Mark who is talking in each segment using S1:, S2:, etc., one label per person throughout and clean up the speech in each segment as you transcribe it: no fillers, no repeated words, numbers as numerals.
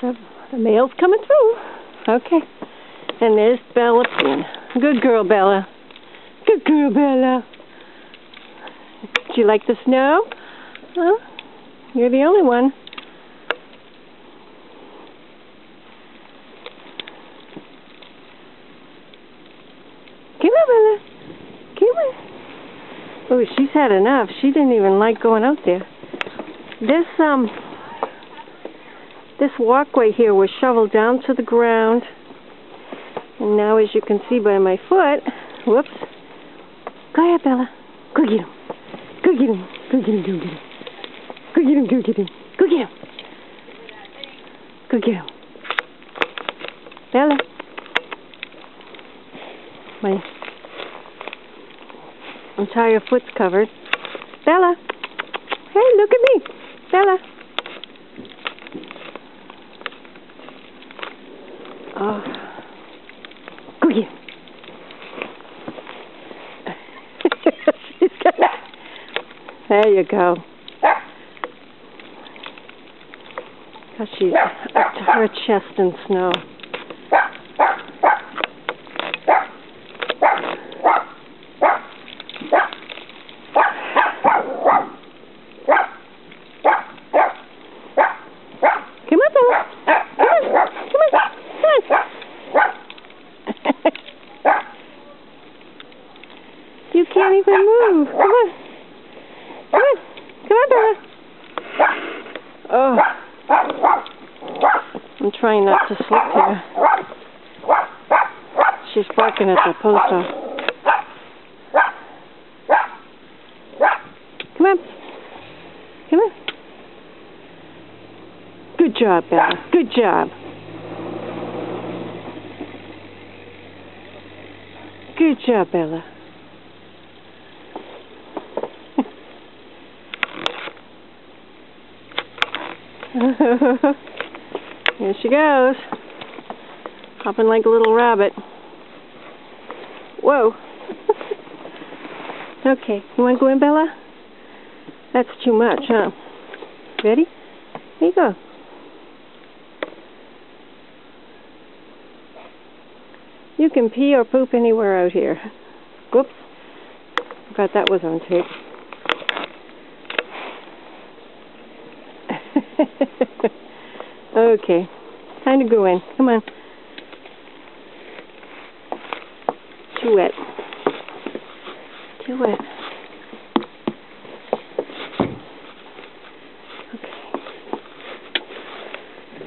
S1: So the mail's coming through. Okay. And there's Bella Pin. Good girl, Bella. Good girl, Bella. Do you like the snow? Huh? You're the only one. Come on, Bella. Come on. Oh, she's had enough. She didn't even like going out there. This walkway here was shoveled down to the ground. And now, as you can see by my foot, whoops. Go ahead, Bella. Go get him. Go get him. Go get him. Go get him. Go get him. Go get him. Go get him. Go get him. Bella. My entire foot's covered. Bella. Hey, look at me. Bella. Oh. Go get him. There you go. Because she's up to her chest in snow. Come on, Bella. Come on. Come on. You can't even move. Come on. Come on. Come on, Bella. Oh. I'm trying not to slip here. She's barking at the post office. Come on. Come on. Good job, Bella. Good job. Good job, Bella. Here she goes. Hopping like a little rabbit. Whoa. Okay, you want to go in, Bella? That's too much, huh? Ready? Here you go. You can pee or poop anywhere out here. Whoops. Forgot that was on tape. Okay. Time to go in. Come on. Too wet. Too wet. Okay.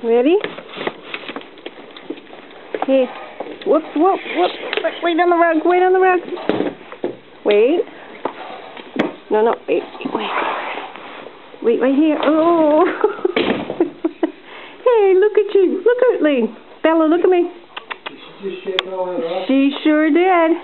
S1: Ready? Hey. Whoop, whoop, whoop. Wait on the rug. Wait on the rug. Wait. No, wait. Wait right here. Oh. Hey, look at you. Look at me. Bella, look at me.
S2: Did she just shake all that off?
S1: She sure did.